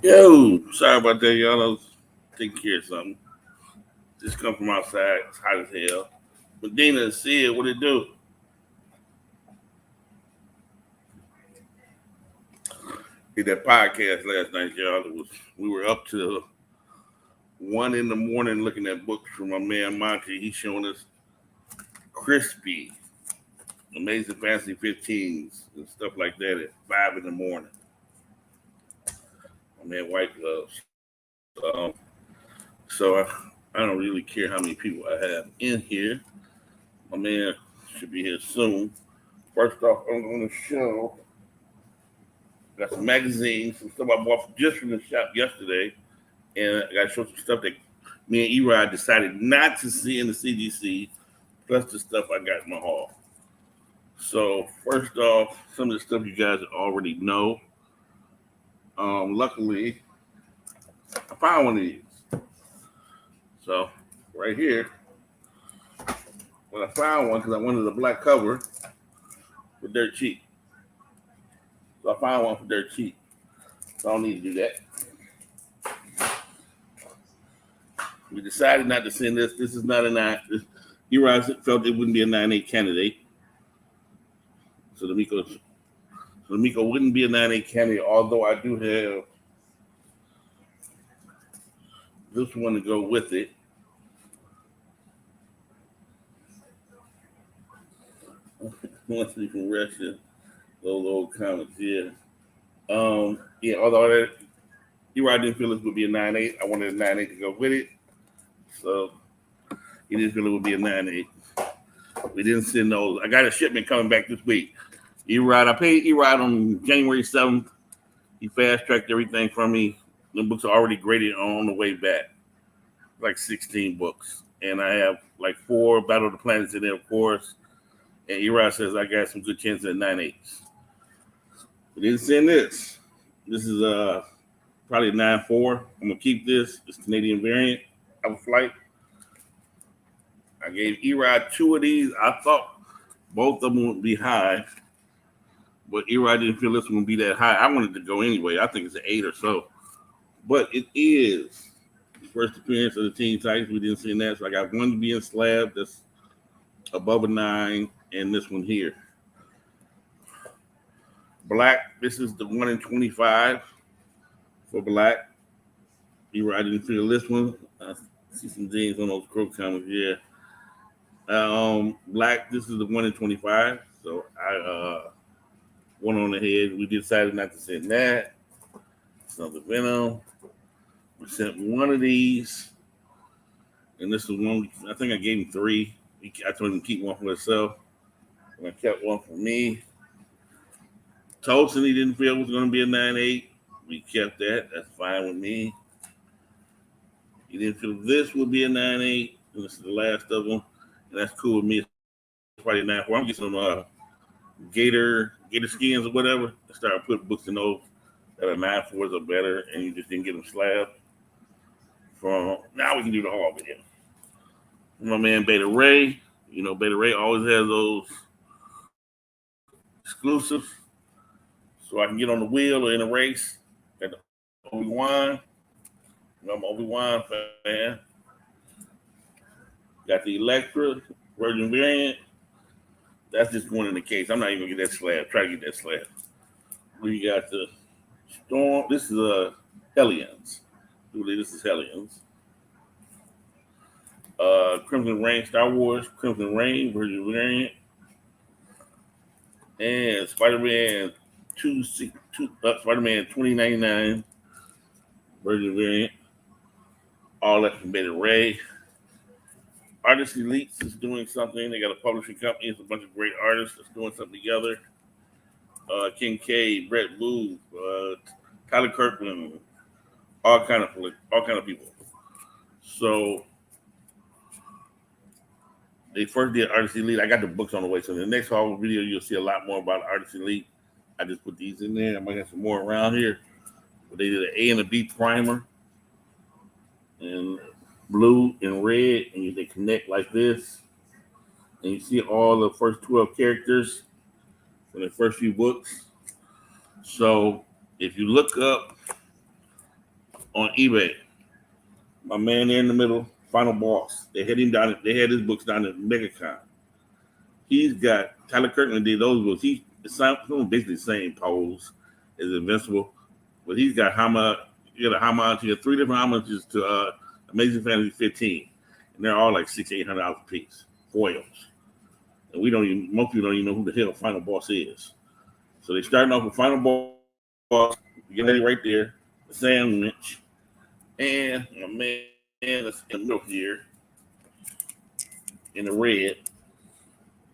Yo, sorry about that, y'all. I was taking care of something. Just come from outside. It's hot as hell. Medina and Sid, what it do? Did that podcast last night, y'all. We were up to 1 in the morning looking at books from my man Monty. He's showing us crispy, amazing fancy 15s and stuff like that at 5 in the morning. My man White Gloves. So I don't really care how many people I have in here. My man should be here soon. First off, I'm going to show. Got some magazines, some stuff I bought just from the shop yesterday, and I got to show some stuff that me and Erod decided not to see in the CDC, plus the stuff I got in my haul. So first off, some of the stuff you guys already know. Luckily, I found one of these. So right here, when I found one because I wanted a black cover for dirt cheap. So I found one for dirt cheap. So I don't need to do that. We decided not to send this. This is not a nine. Erod felt it wouldn't be a 9-8 candidate. So the Miko wouldn't be a 9-8 candidate, although I do have this one to go with it. Once we can rest it, those old comics, yeah. Yeah, although Erod didn't feel this would be a 9-8. I wanted a 9-8 to go with it. So he didn't feel it would be a 9-8. We didn't send those. I got a shipment coming back this week. Erod, I paid Erod on January 7th. He fast tracked everything from me. The books are already graded on the way back, like 16 books. And I have like 4 Battle of the Planets in there, of course. And Erod says I got some good chances at 9-8s. We didn't send this. This is probably a 9-4. I'm gonna keep this. It's Canadian variant of a flight. I gave Erod 2 of these. I thought both of them would be high, but Erod didn't feel this one would be that high. I wanted to go anyway. I think it's an 8 or so, but it is first appearance of the Teen Titans. We didn't see that, so I got one being slab that's above a 9, and this one here. Black. This is the 1 in 25 for black. Erod didn't feel this one. I see some jeans on those crow comics. Yeah. Black. This is the 1 in 25. So I went on ahead. We decided not to send that. Another Venom. We sent one of these, and this is one. I think I gave him 3. I told him to keep one for himself, and I kept one for me. Tolson, he didn't feel was going to be a 9-8. We kept that. That's fine with me. He didn't feel this would be a 9-8, and this is the last of them, and that's cool with me. It's probably a 9-4. I'm getting some Gator skins or whatever. I started putting books in those that are 9-4s or better, and you just didn't get them slab. From now we can do the haul video. My man Beta Ray, Beta Ray always has those exclusives, so I can get on the wheel or in a race. Got the Obi-Wan. I'm an Obi-Wan fan. Got the Electra Virgin variant. That's just going in the case. I'm not even gonna get that slab. Try to get that slab. We got the Storm. This is Hellions. I believe this is Hellions. Crimson Reign, Star Wars, Crimson Reign, Virgin variant, and Spider-Man 2099, Virgin variant. All that from Beta Ray. Artist Elites is doing something. They got a publishing company. It's a bunch of great artists that's doing something together. King K, Brett Booth, Tyler Kirkland, all kind of people. So they first did Artist Elite. I got the books on the way. So in the next haul video, you'll see a lot more about Artist Elite. I just put these in there. I might have some more around here. But they did an A and a B primer, and blue and red, and they connect like this. And you see all the first 12 characters from the first few books. So if you look up on eBay. My man there in the middle, Final Boss. They had him down. They had his books down at MegaCon. He's got Tyler Kirkland did those books. He's basically the same pose as Invincible, but he's got you got a homage. He got 3 different homages to Amazing Fantasy 15, and they're all like $600-800 a piece, foils. And most people don't even know who the hell Final Boss is. So they starting off with Final Boss, you get it right there, the sandwich, and my man that's in the middle here in the red.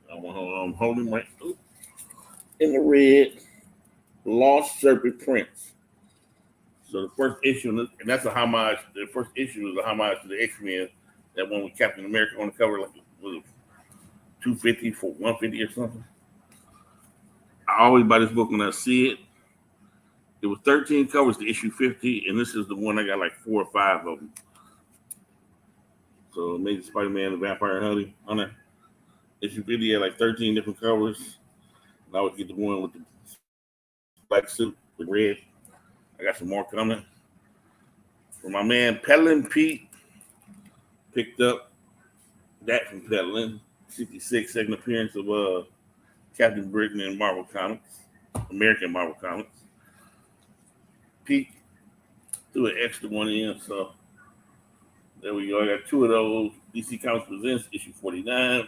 I'm holding right in the red, Lost Serpent Prince. So the first issue, and that's a homage. The first issue is a homage to the X-Men. That one with Captain America on the cover, like was $250 for $150 or something. I always buy this book when I see it. It was 13 covers to issue 50, and this is the one I got like 4 or 5 of them. So Amazing Spider-Man, the Vampire Hunter. Issue 50 had like 13 different covers. And I would get the one with the black suit with red. I got some more coming. For my man Peddling Pete, picked up that from Peddling. 66 second appearance of Captain Britain in Marvel Comics, American Marvel Comics. Pete threw an extra one in, so there we go. I got 2 of those. DC Comics Presents issue 49.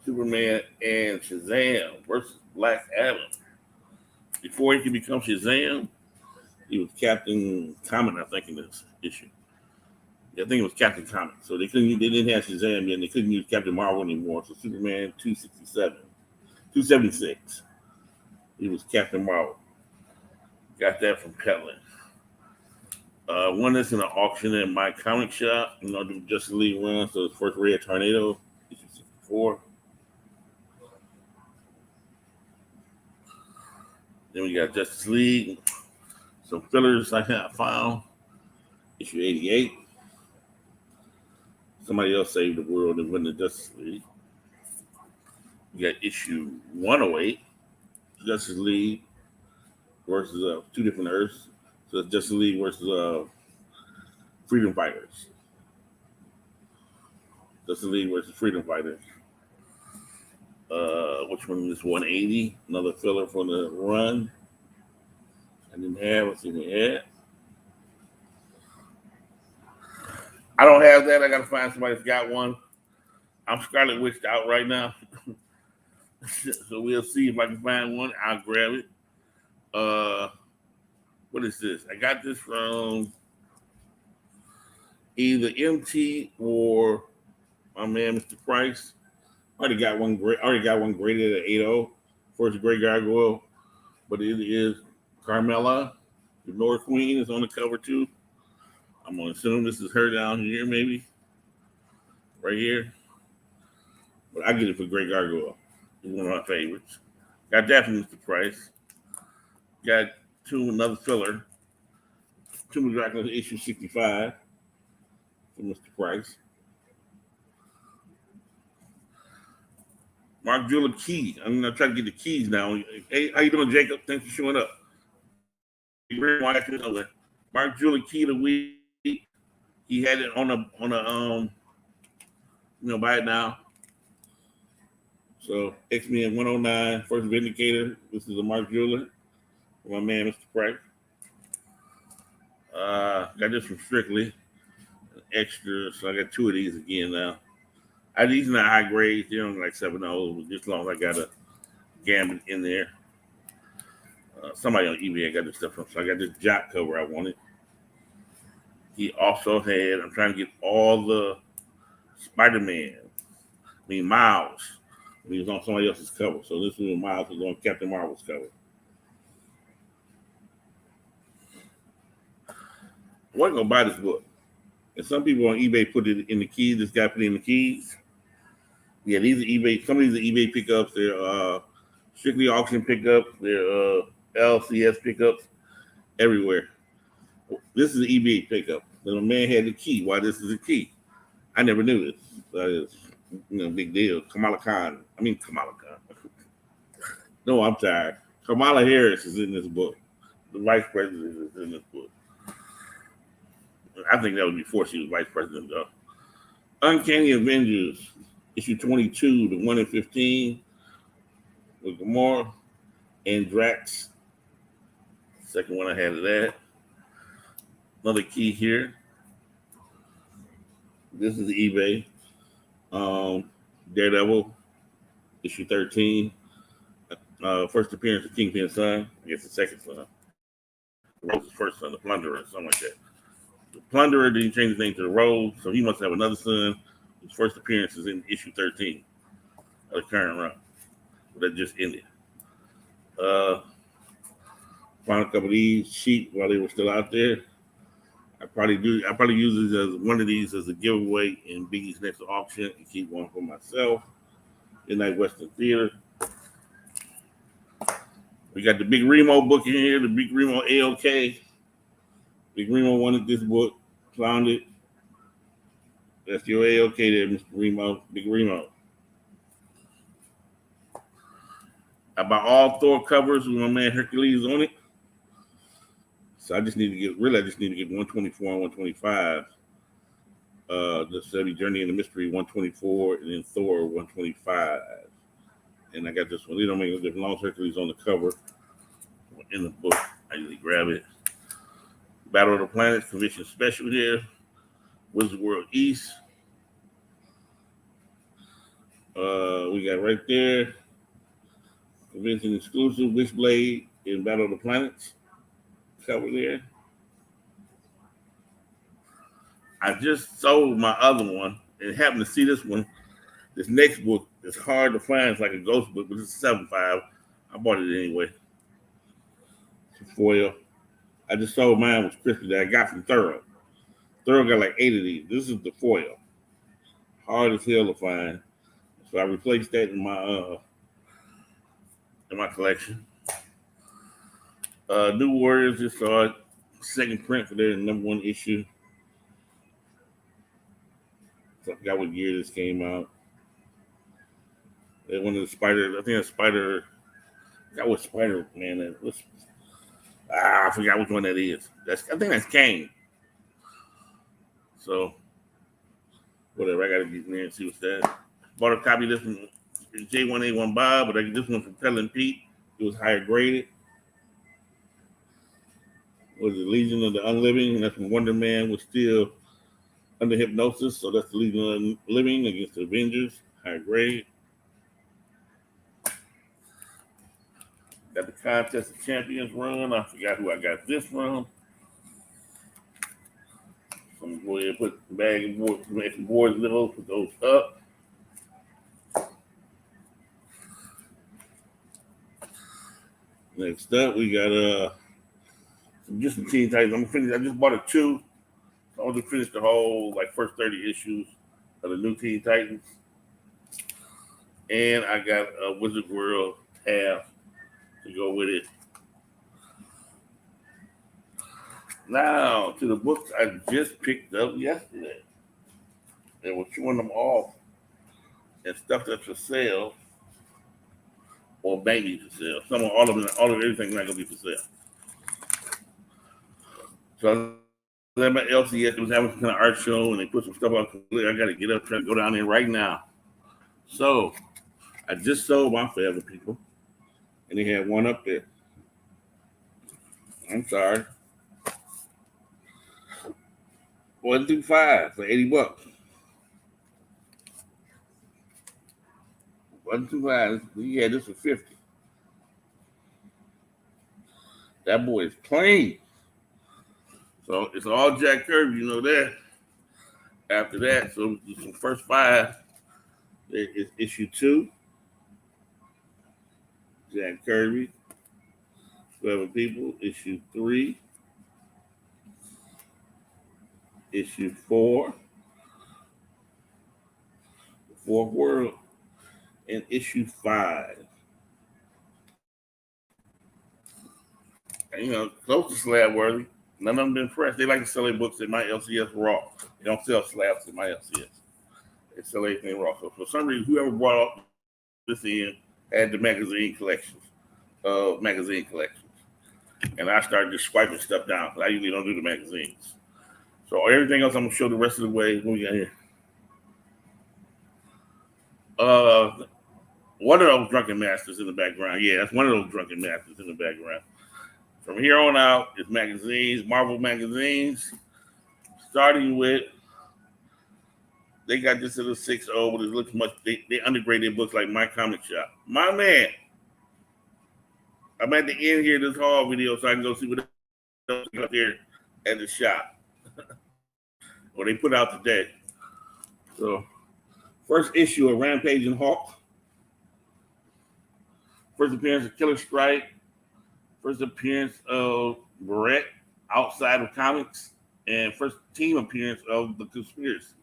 Superman and Shazam versus Black Adam. Before he could become Shazam, he was Captain Comet, I think, in this issue. Yeah, I think it was Captain Comet. So they didn't have Shazam yet, and they couldn't use Captain Marvel anymore. So Superman 276. He was Captain Marvel. Got that from Peddling. One that's in an auction at my comic shop. The Justice League run. So it's first Red Tornado, issue 64. Then we got Justice League. Some fillers I found. Issue 88. Somebody else saved the world and win the Justice League. We got issue 108. Justice League versus 2 different Earths. So it's Justice League versus Freedom Fighters. Justice League versus Freedom Fighters. Which one is 180? Another filler for the run. I didn't have. Let's see what we had. I don't have that. I got to find somebody that's got one. I'm Scarlet Witched out right now. So we'll see if I can find one. I'll grab it. What is this? I got this from either MT or my man, Mr. Price. Already got one graded at 8.0 for the Great Gargoyle, but it is Carmella, the Nora Queen, is on the cover too. I'm gonna assume this is her down here, maybe right here. But I get it for Great Gargoyle. It's one of my favorites. Got that from Mr. Price. Got another filler. Tomb of Dracula issue 65 from Mr. Price. Mark Jeweler Key. I'm gonna try to get the keys now. Hey, how you doing, Jacob? Thanks for showing up. Mark Jeweler Key of the week. He had it on a buy it now. So X-Men 109, First Vindicator. This is a Mark Jeweler. My man, Mr. Price. Got this from Strictly. Extra. So I got 2 of these again now. These are not high grades. They're only like 7.0, but just as long as I got a Gambit in there. Somebody on eBay got this stuff from. So I got this Jock cover I wanted. He also had, I'm trying to get all the Spider-Man. Miles. He was on somebody else's cover. So this was Miles was on Captain Marvel's cover. I wasn't going to buy this book. And some people on eBay put it in the keys. This guy put it in the keys. Yeah, these are eBay. Some of these are eBay pickups. They're Strictly auction pickups. They're LCS pickups everywhere. This is an eBay pickup. The man had the key. Why this is a key? I never knew this. It's big deal. Kamala Khan. No, I'm tired. Kamala Harris is in this book. The vice president is in this book. I think that was before she was vice president, though. Uncanny Avengers, issue 22, the 1 in 15, with Gamora and Drax. Second one I had of that. Another key here. This is eBay. Daredevil, issue 13. First appearance of Kingpin's son. I guess the second son. Rose's first son, the Plunderer, something like that. The Plunderer didn't change his name to the Rose, so he must have another son. His first appearance is in issue 13 of the current run. That just ended. Found a couple of these cheap while they were still out there. I probably use these as one of these as a giveaway in Biggie's next auction and keep one for myself. Midnight Western Theater. We got the Big Remo book in here, the Big Remo AOK. Big Remo wanted this book, found it. That's your AOK there, Mr. Remo, Big Remo. I bought all Thor covers with my man Hercules on it. So I just need to get 124 and 125. The Heavy Journey in the Mystery 124 and then Thor 125. And I got this one. They don't make no difference. Long Hercules on the cover. In the book, I usually grab it. Battle of the Planets Convention Special here. Wizard World East. We got right there. Convention exclusive Witchblade in Battle of the Planets. Cover there. I just sold my other one and happened to see this one. This next book is hard to find. It's like a ghost book, but it's a 7.5. I bought it anyway. It's a foil. I just sold mine with Christmas that I got from Thorough. Thorough got like 8 of these. This is the foil. Hard as hell to find. So I replaced that in my collection. New Warriors just saw it. Second print for their #1 issue. So I forgot what year this came out. They're one of the Spider. I think it's Spider. I forgot what Spider-Man is. I forgot which one that is. I think that's Kane. So whatever. I gotta get in there and see what's that. Bought a copy of this one. J1A1 Bob, but I get this one from Pell and Pete. It was higher graded. Was the Legion of the Unliving? That's when Wonder Man was still under hypnosis. So that's the Legion of the Living against the Avengers. Higher grade. Got the Contest of Champions run. I forgot who I got this from. So I'm going to go ahead and put the bag of boards, some extra boards, put those up. Next up, we got just some Teen Titans. I'm gonna finish. I just bought a 2. So I'm gonna finish the whole first 30 issues of the new Teen Titans. And I got a Wizard World half to go with it. Now to the books I just picked up yesterday. They were showing them off and stuff that's for sale or maybe for sale. All of everything not gonna be for sale. So then my LCS was having some kind of art show and they put some stuff up. I gotta get up, try to go down there right now. So I just sold my Forever People. And they had one up there. I'm sorry. 1 through 5 for $80. 1 through 5. Yeah, this was 50. That boy is plain. So it's all Jack Kirby, you know that. After that, so the first 5 is issue 2. Jack Kirby. Forever People, issue 3. Issue 4. The Fourth World. And issue 5. And, close to slab worthy. None of them been pressed. They like to sell their books at my LCS raw. They don't sell slabs at my LCS. They sell everything raw. So for some reason, whoever brought up this in had the magazine collections. And I started just swiping stuff down. I usually don't do the magazines. So everything else I'm gonna show the rest of the way. What we got here? One of those drunken masters in the background. Yeah, that's one of those drunken masters in the background. From here on out, it's magazines, Marvel magazines, starting with, they got this little 6.0, but it looks much, they undergrade their books like My Comic Shop. My man, I'm at the end here of this haul video so I can go see what else is up there at the shop. Or they put out today. So, first issue of Rampage and Hulk. First appearance of Killer Strike. First appearance of Brett outside of comics. And first team appearance of The Conspiracy.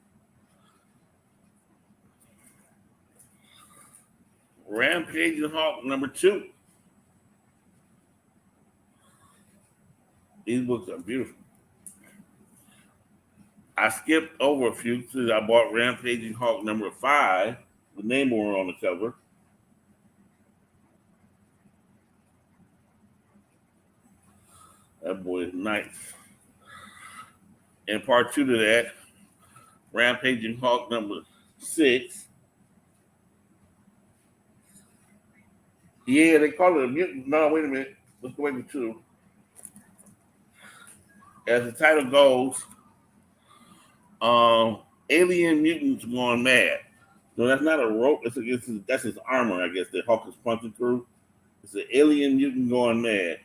Rampage and Hulk number 2. These books are beautiful. I skipped over a few because I bought Rampage and Hulk number 5 with Namor on the cover. That boy is nice. And part 2 to that, Rampage and Hulk number 6. Yeah, they call it a mutant. No, wait a minute. Let's go into 2. As the title goes, alien mutants gone mad. No, that's not a rope. That's his armor, I guess, that Hulk is punching through. It's an alien mutant going mad.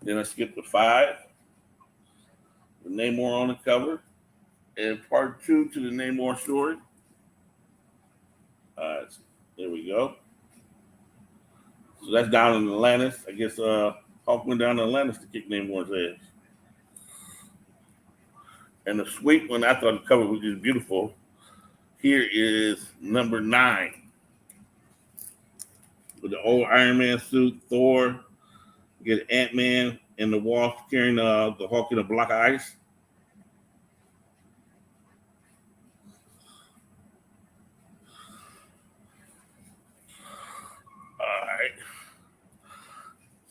Then I skipped to 5. The Namor on the cover. And part 2 to the Namor story. There we go. So that's down in Atlantis. I guess Hulk went down to Atlantis to kick Namor's ass. And the sweet one, I thought the cover was just beautiful. Here is number 9. With the old Iron Man suit, Thor, you get Ant-Man and the Wasp carrying the Hulk in a block of ice. All right.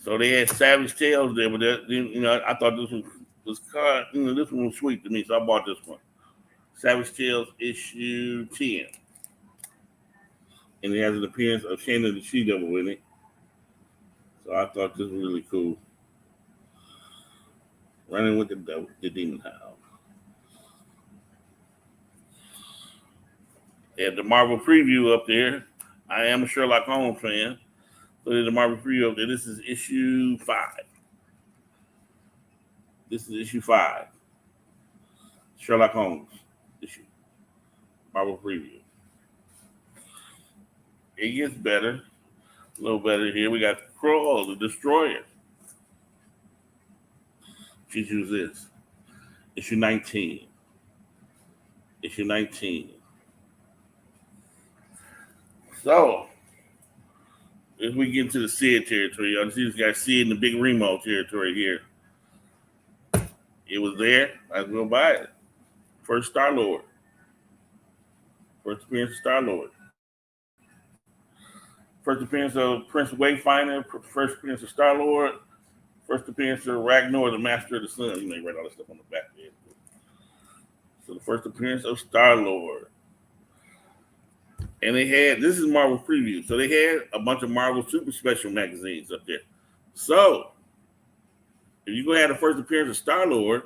So they had Savage Tales there, but that, I thought this was this one was sweet to me, so I bought this one. Savage Tales issue 10. And it has an appearance of Shayna the She-Devil in it. So I thought this was really cool. Running with the Demon Hound. They had the Marvel preview up there. I am a Sherlock Holmes fan. So there's the Marvel preview up there. This is issue 5. This is issue 5. Sherlock Holmes issue. Marvel preview. It gets better. A little better here. We got Krull, the Destroyer. She chooses this. Issue 19. Issue 19. So, as we get into the Sid territory, y'all see this guy Sid in the Big Remo territory here. It was there. Might as well buy it. First Star-Lord. First appearance of Star-Lord. First appearance of Prince Wayfinder. First appearance of Star-Lord. First appearance of Ragnar, the Master of the Sun. You may write all this stuff on the back there. So the first appearance of Star-Lord. And they had, this is Marvel preview. So they had a bunch of Marvel Super Special magazines up there. So if you're going to have the first appearance of Star-Lord,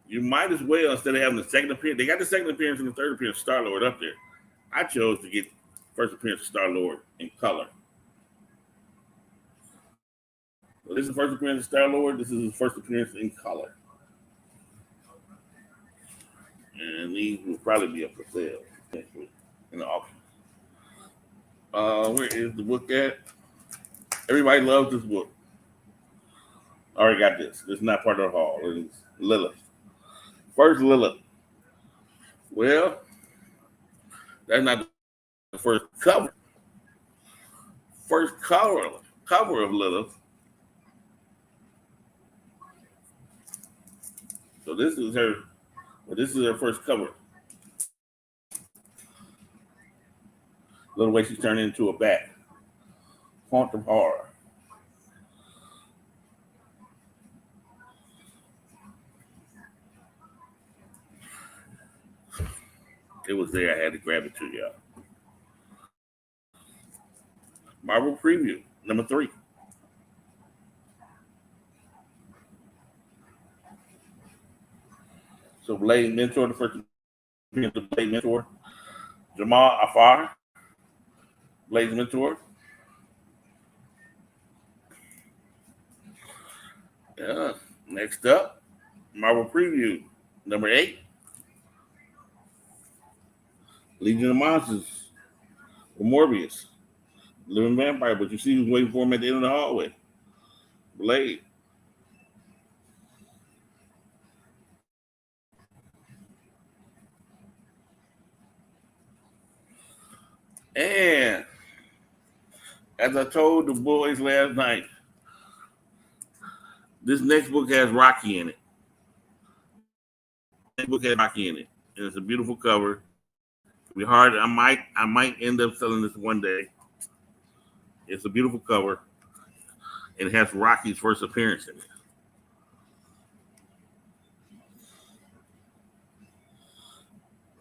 you might as well, instead of having the second appearance, they got the second appearance and the third appearance of Star-Lord up there. I chose to get first appearance of Star-Lord in color. So this is the first appearance of Star-Lord. This is his first appearance in color. And these will probably be up for sale in the auction. Where is the book at? Everybody loves this book. I already got this. This is not part of the haul. It's Lilith. First Lilith. Well, that's not the first cover. First cover of Lilith. So this is her first cover. Little way she's turning into a bat. Quantum horror. It was there. I had to grab it to y'all. Marvel preview number 3. So Blade Mentor, the first appearance of Blade Mentor. Jamal Afar, Blade's mentor. Yeah. Next up, Marvel preview number 8. Legion of Monsters with Morbius, Living Vampire, but you see who's waiting for him at the end of the hallway. Blade. And as I told the boys last night, this next book has Rocky in it. Next book has Rocky in it. And it's a beautiful cover. It'll be hard. I might end up selling this one day. It's a beautiful cover. And it has Rocky's first appearance in it.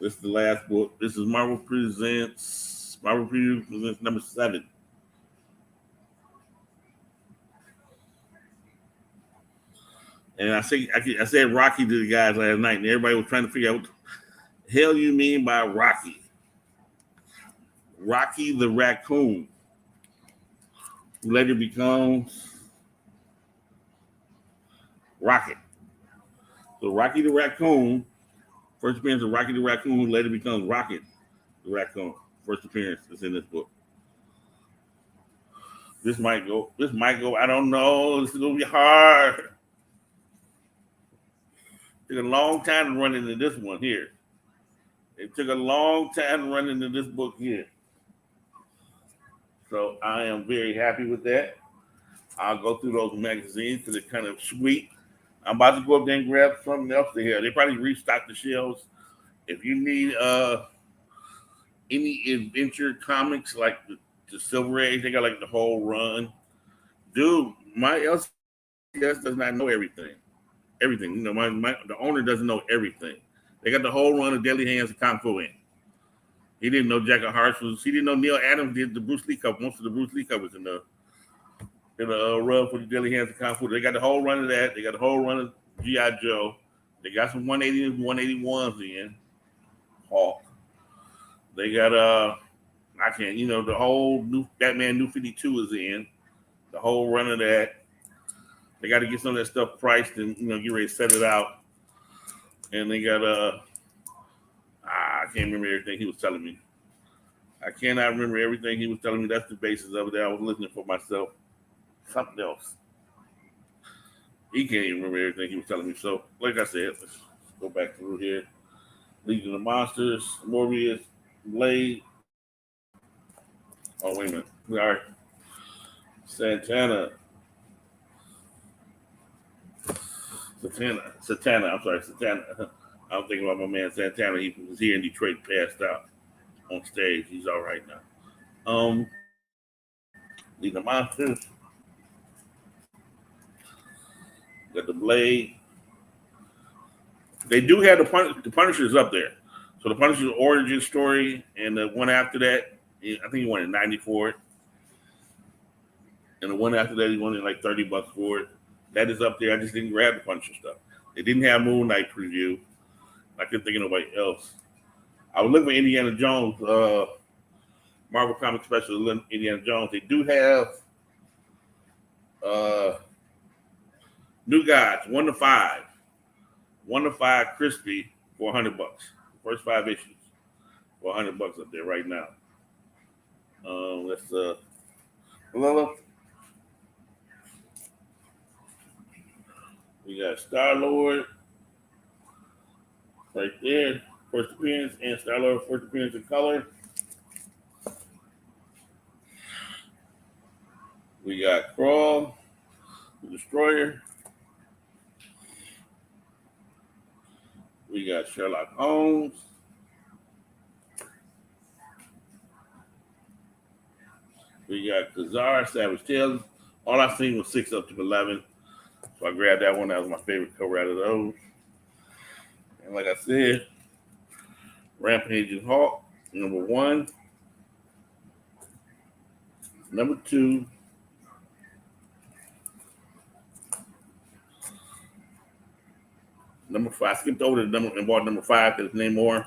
This is the last book. This is Marvel Presents number 7. And I said Rocky to the guys last night, and everybody was trying to figure out what the hell you mean by Rocky. Rocky the raccoon, who later becomes Rocket. So Rocky the raccoon, first appearance of Rocky the raccoon, who later becomes Rocket the raccoon. First appearance is in this book. This might go. I don't know. This is gonna be hard. It took a long time to run into this one here. It took a long time to run into this book here. So I am very happy with that. I'll go through those magazines because they're kind of sweet. I'm about to go up there and grab something else to hear. They probably restock the shelves. If you need any adventure comics like the Silver Age, they got like the whole run. Dude, my LCS does not know everything. Everything. You know, the owner doesn't know everything. They got the whole run of Deadly Hands and Kung Fu in. He didn't know Jack of Hearts was. He didn't know Neil Adams did the Bruce Lee cover. Most of the Bruce Lee covers in the run for the Deadly Hands and Kung Fu. They got the whole run of that. They got the whole run of G.I. Joe. They got some 180 and 181s in. Hulk. They got the whole new Batman New 52 is in. The whole run of that. They got to get some of that stuff priced and get ready to set it out. And they got I can't remember everything he was telling me. I cannot remember everything he was telling me. That's the basis of it. I was listening for myself. Something else. He can't even remember everything he was telling me. So, like I said, let's go back through here. Legion of Monsters, Morbius, Blade. Oh, wait a minute. All right. Satana. I'm sorry, Satana. I'm thinking about my man Santana. He was here in Detroit, passed out on stage. He's all right now. Legion of Monsters. Got the Blade. They do have the Punisher's up there. So the Punisher's origin story and the one after that, I think he wanted 90 for it. And the one after that, he wanted like $30 for it. That is up there. I just didn't grab the Punisher stuff. They didn't have Moon Knight preview. I couldn't think of nobody else. I was looking for Indiana Jones, Marvel Comics Special Indiana Jones. They do have New Gods, 1 to 5. 1 to 5 crispy for $100. First 5 issues for $100 up there right now. Let's we got Star-Lord right there, first appearance, and Star-Lord first appearance in color. We got Crawl, the Destroyer. We got Sherlock Holmes. We got Kazar, Savage Tales. All I seen was 6 up to 11. So I grabbed that one. That was my favorite cover out of those. And like I said, Rampage and Hawk, number 1. Number 2. Number 5. I skipped over the number and bought number 5 because it's Namor.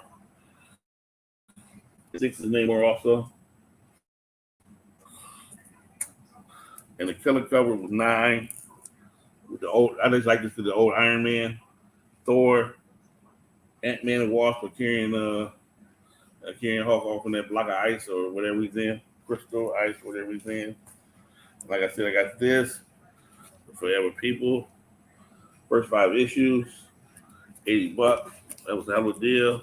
6 is Namor also. And the killer cover was 9. With the old, I just like this to the old Iron Man, Thor, Ant-Man and Wasp are carrying Hulk off on that block of ice or whatever he's in, crystal ice, whatever he's in. Like I said, I got this Forever People, first 5 issues, $80. That was a hell of a deal.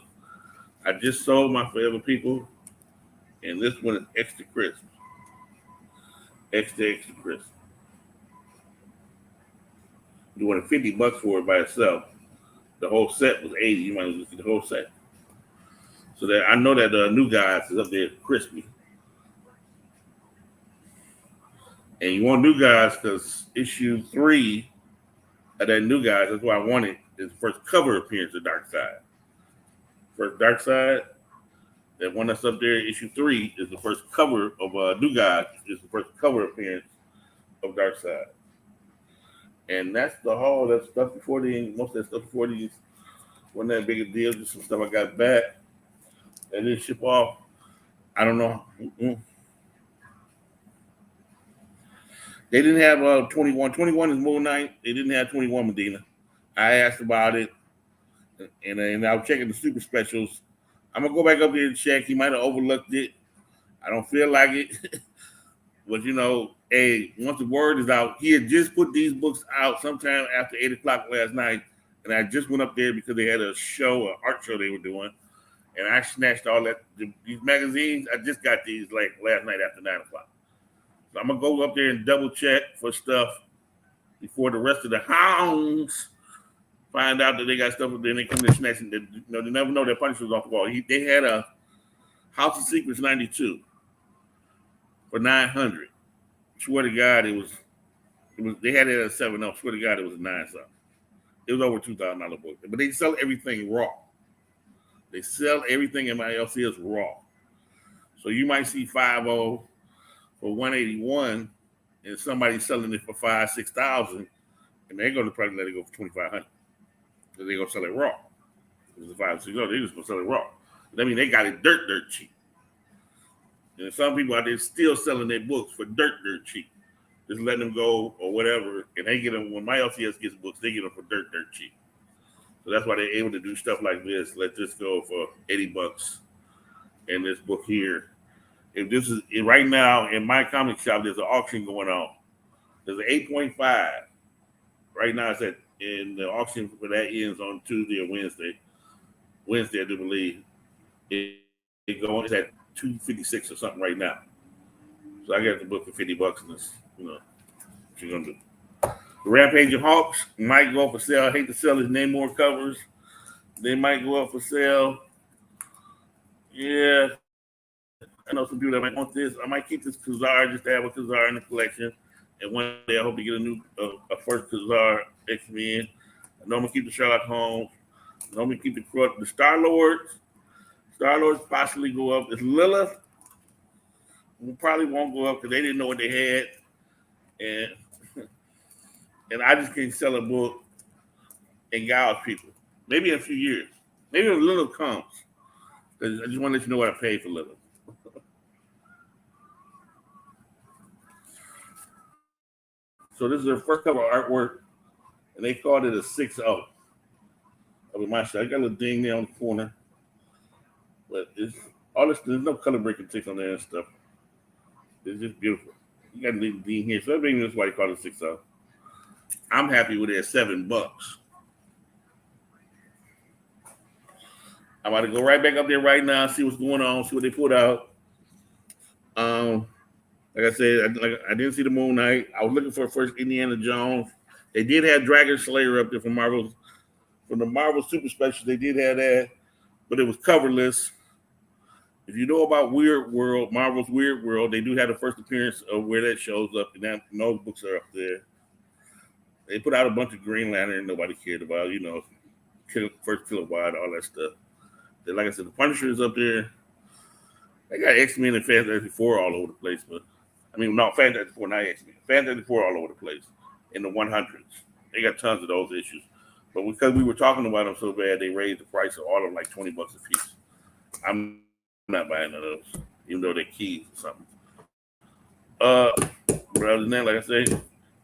I just sold my Forever People, and this one is extra crisp, extra crisp. You wanted $50 for it by itself. The whole set was $80. You might as well get the whole set. So that I know that the New Guys is up there crispy. And you want New Guys because issue 3 of that New Guys, that's why I wanted, is the first cover appearance of Darkseid. First Darkseid, that one that's up there, issue 3, is the first cover of New Guys, is the first cover appearance of Darkseid. And that's the haul. That stuff before most of that stuff before these wasn't that big a deal. Just some stuff I got back. And then ship off. I don't know. They didn't have 21. 21 is Moon Knight. They didn't have 21 Medina. I asked about it. And I was checking the super specials. I'm going to go back up there and check. He might have overlooked it. I don't feel like it. But, hey, once the word is out, he had just put these books out sometime after 8 o'clock last night. And I just went up there because they had a show, an art show they were doing. And I snatched all that. These magazines, I just got these like last night after 9 o'clock. So I'm going to go up there and double check for stuff before the rest of the hounds find out that they got stuff. Then they come to snatching. They never know their Punisher's off the wall. They had a House of Secrets 92 for $900. Swear to God, it was. They had it at 7 up. Swear to God, it was a 9 something. It was over $2,000 book, but they sell everything raw. They sell everything in my LCS raw. So you might see 5.0 for 181, and somebody's selling it for 5,000-6,000, and they're going to probably let it go for 2,500 because they're going to sell it raw. It was a 5,000, they're just going to sell it raw. I mean, they got it dirt cheap. And some people out there still selling their books for dirt cheap. Just letting them go or whatever. And they get them, when my LCS gets books, they get them for dirt cheap. So that's why they're able to do stuff like this. Let this go for $80. And this book here. If this is right now in my comic shop, there's an auction going on. There's an 8.5. Right now, it's in the auction for that ends on Tuesday or Wednesday. Wednesday, I do believe. It's at $256 or something right now. So I got the book for $50, and it's, what you're gonna do. The Rampage and Hawks might go up for sale. I hate to sell his Namor covers. They might go up for sale. Yeah. I know some people that might want this. I might keep this Kazar just to have a Kazar in the collection. And one day I hope to get a first Kazar X-Men. I know I'm gonna keep the Sherlock Holmes. I know I'm gonna keep the Star-Lords. Star-Lords possibly go up. It's Lilith. We probably won't go up because they didn't know what they had. And I just can't sell a book and gouge people. Maybe in a few years. Maybe when Lilith comes. Because I just want to let you know what I paid for Lilith. So this is their first cover artwork, and they called it a 6.0. I mean, my shot. I got a little ding there on the corner. But it's all this, there's no color breaking ticks on there and stuff. It's just beautiful. You got to leave the ding here. So maybe that's why they call it 6.0. I'm happy with it at $7. I'm about to go right back up there right now, see what's going on, see what they put out. Like I said, I didn't see the Moon Knight. I was looking for first Indiana Jones. They did have Dragon Slayer up there from the Marvel Super Specials. They did have that, but it was coverless. If you know about Weird World, Marvel's Weird World, they do have the first appearance of where that shows up, and those books are up there. They put out a bunch of Green Lantern nobody cared about, first Kilowatt, all that stuff. Then, like I said, the Punisher is up there. They got X-Men and Fantastic Four all over the place, but I mean, no, Fantastic Four, not X-Men. Fantastic Four all over the place in the 100s. They got tons of those issues. But because we were talking about them so bad, they raised the price of all of them like $20 a piece. I'm not buying none of those, even though they're keys or something. But other than that, like I say,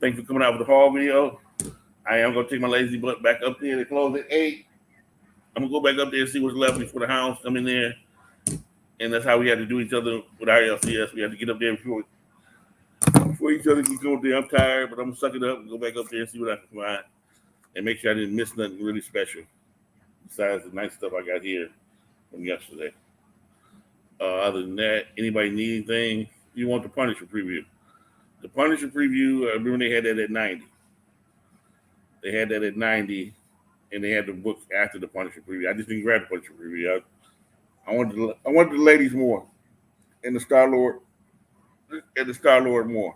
thanks for coming out with the haul video. I am gonna take my lazy butt back up there. They close at 8. I'm gonna go back up there and see what's left before the hounds come in there. And that's how we had to do each other with our LCS. We had to get up there before each other can go there. I'm tired, but I'm gonna suck it up and go back up there and see what I can find, and make sure I didn't miss nothing really special besides the nice stuff I got here from yesterday. Other than that, anybody need anything? You want the Punisher preview? The Punisher preview, remember they had that at 90. They had that at 90, and they had the book after the Punisher preview. I just didn't grab the Punisher preview. I wanted the ladies more, and the Star-Lord more.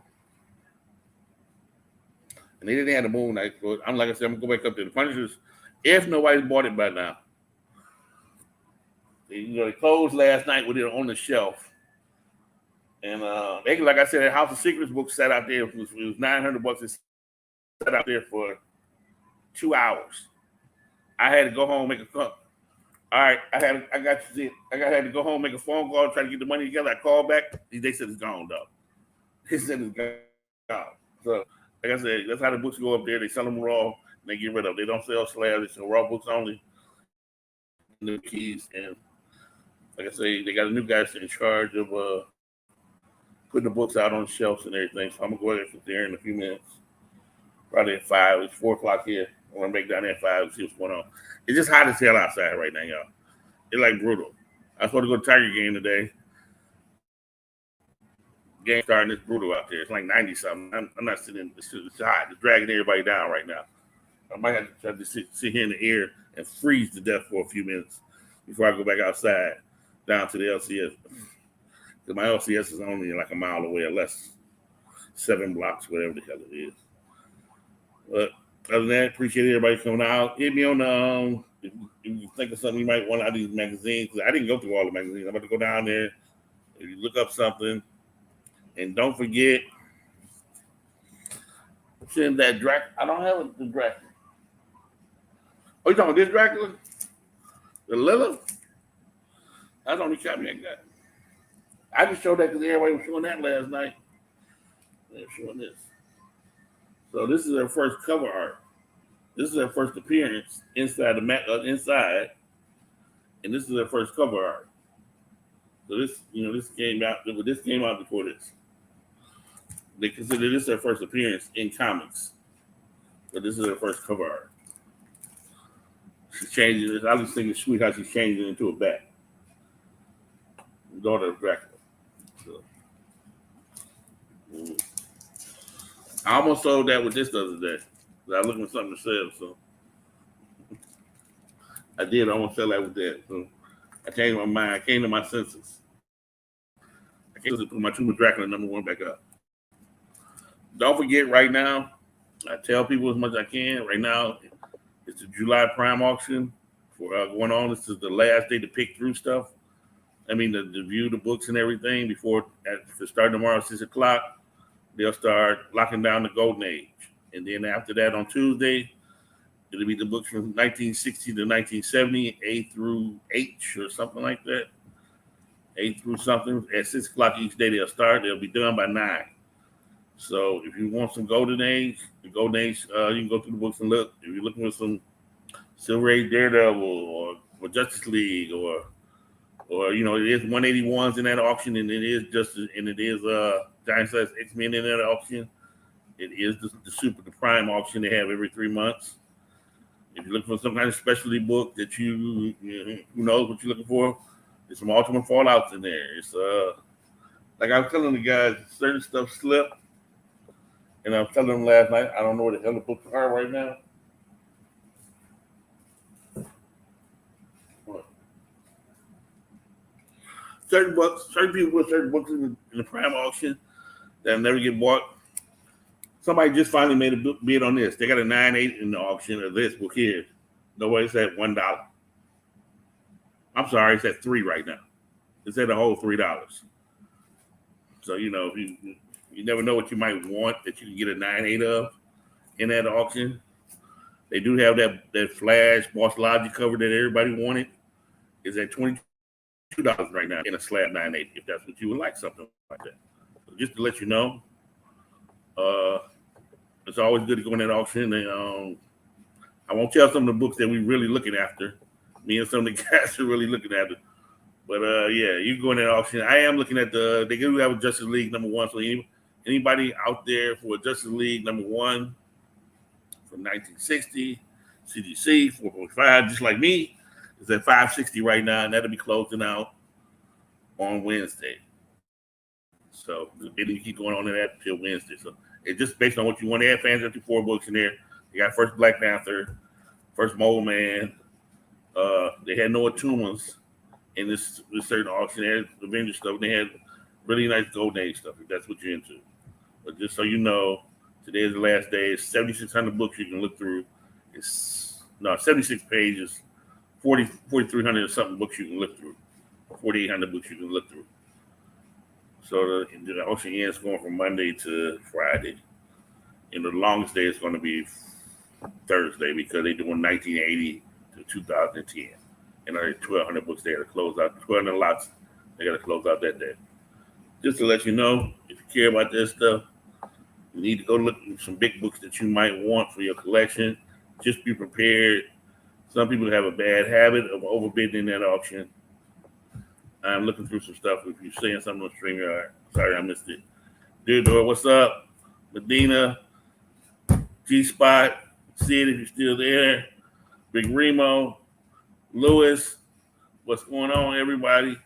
And they didn't have the Moon Knight, but I'm like I said, I'm gonna go back up to the Punishers if nobody's bought it by now. They closed last night with it on the shelf. And they, like I said, that House of Secrets book sat out there. It was $900. It sat out there for 2 hours. I had to go home make a call. All right, I had to go home make a phone call, try to get the money together. I called back. They said it's gone though. They said it's gone. So, like I said, that's how the books go up there. They sell them raw and they get rid of them. They don't sell slabs. They sell raw books only. New keys, and like I say, they got a new guy in charge of putting the books out on the shelves and everything. So I'm gonna go ahead and sit there in a few minutes. Probably at 5. It's 4:00 here. I'm gonna make down there at 5 and see what's going on. It's just hot as hell outside right now, y'all. It's like brutal. I was supposed to go to Tiger game today. Game starting, it's brutal out there. It's like 90 something. I'm not sitting. It's hot. It's dragging everybody down right now. I might have to try to sit here in the air and freeze to death for a few minutes before I go back outside down to the LCS. Because my LCS is only like a mile away or less, 7 blocks, whatever the hell it is. But other than that, appreciate everybody coming out. Hit me on the if you think of something you might want out of these magazines. Because I didn't go through all the magazines. I'm about to go down there. If you look up something, and don't forget, send that Dracula. I don't have the Dracula. Oh, you talking about this Dracula? The Lilith? That's the only copy I got. I just showed that because everybody was showing that last night. They're showing this. So this is their first cover art. This is their first appearance inside inside, and this is their first cover art. So this came out. This came out before this. They consider this their first appearance in comics, but this is their first cover art. She's changing this. I just think it's sweet how she's changing it into a bat. Daughter of Dracula. So, I almost sold that with this the other day. I was looking for something to sell, so I did almost sell that with that. So I changed my mind. I came to my senses. I came to put my Tomb of Dracula #1 back up. Don't forget, right now, I tell people as much as I can. Right now, it's the July Prime auction for going on. This is the last day to pick through stuff. I mean, to view the books and everything before it starts tomorrow at 6 o'clock. They'll start locking down the Golden Age. And then after that, on Tuesday, it'll be the books from 1960 to 1970, A through H or something like that. A through something. At 6 o'clock each day, they'll start. They'll be done by 9. So if you want some Golden Age, you can go through the books and look. If you're looking for some Silver Age Daredevil or Justice League or it is 181s in that auction, and it is Giant Size X-Men in that auction. It is the Prime auction they have every 3 months. If you're looking for some kind of specialty book that who knows what you're looking for, there's some Ultimate Fallouts in there. It's like I was telling the guys, certain stuff slipped, and I was telling them last night, I don't know where the hell the books are right now. certain people put certain books in the prime auction that never get bought. Somebody just finally made a bid on this. They got a 9.8 in the auction of this book here. Nobody's at $1. I'm sorry, it's at $3 right now. It's at a whole $3. So you never know what you might want that you can get a 9.8 of in that auction. They do have that Flash Boss Logic cover that everybody wanted. Is at $22 right now in a slab 9.8 if that's what you would like, something like that. So just to let you know, it's always good to go in that auction. And I won't tell some of the books that we're really looking after. Me and some of the guys are really looking after. But yeah, you go in that auction. I am looking at they do have a Justice League #1. So anybody out there for a Justice League #1 from 1960, CGC 4.5, just like me, is at $560 right now, and that'll be closing out on Wednesday. So it'll keep going on to that till Wednesday. So it's just based on what you want. They have Fantastic Four books in there. You got first Black Panther, first Mole Man. They had Noah Tumas in this certain auction. They had Avengers stuff. They had really nice Golden Age stuff, if that's what you're into. But just so you know, today is the last day. It's 7,600 books you can look through. 76 pages, 4,300 or something books you can look through. 4,800 books you can look through. So the auction ends going from Monday to Friday. And the longest day is going to be Thursday because they're doing 1980 to 2010. And there are 1,200 books there to close out. 1,200 lots, they got to close out that day. Just to let you know, if you care about this stuff, you need to go look at some big books that you might want for your collection. Just be prepared. Some people have a bad habit of overbidding in that auction. I'm looking through some stuff. If you're saying something on StreamYard, sorry I missed it. Deodore, what's up? Medina, G-Spot, Sid, if you're still there. Big Remo, Lewis, what's going on, everybody?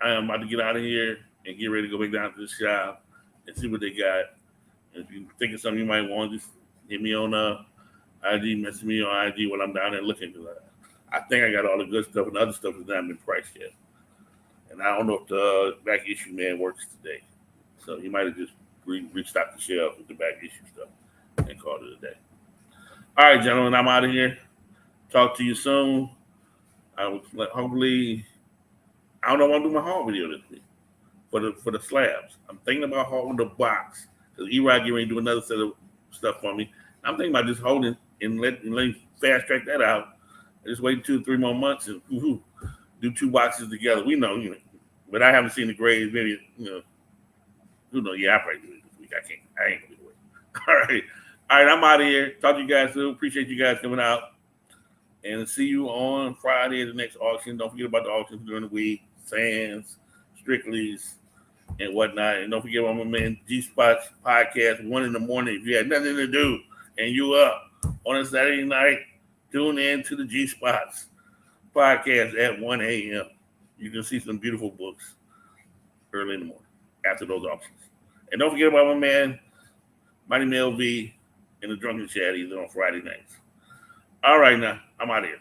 I am about to get out of here and get ready to go back down to the shop and see what they got. And if you're thinking something you might want, just hit me on IG, message me on IG while I'm down there looking. I think I got all the good stuff, and the other stuff has not been priced yet. And I don't know if the back issue man works today. So he might have just restocked the shelf with the back issue stuff and called it a day. All right, gentlemen, I'm out of here. Talk to you soon. Hopefully, I don't know if I'll do my haul video this week for the slabs. I'm thinking about hauling the box because E-Rod getting ready to do another set of stuff for me. I'm thinking about just holding and let fast track that out. Just wait 2 or 3 more months and do 2 boxes together. We know, but I haven't seen the grades. Maybe, who knows? Yeah, I probably do it this week. I ain't gonna do it. All right, I'm out of here. Talk to you guys soon. Appreciate you guys coming out. And see you on Friday at the next auction. Don't forget about the auctions during the week. Sands, Strictly's, and whatnot. And don't forget about my man G-Spot's podcast, 1 in the morning. If you had nothing to do and you up on a Saturday night, tune in to the G-Spot's podcast at 1 a.m. You can see some beautiful books early in the morning after those auctions. And don't forget about my man, Mighty Mel V, and the Drunken Chatties on Friday nights. All right, now, I'm out of here.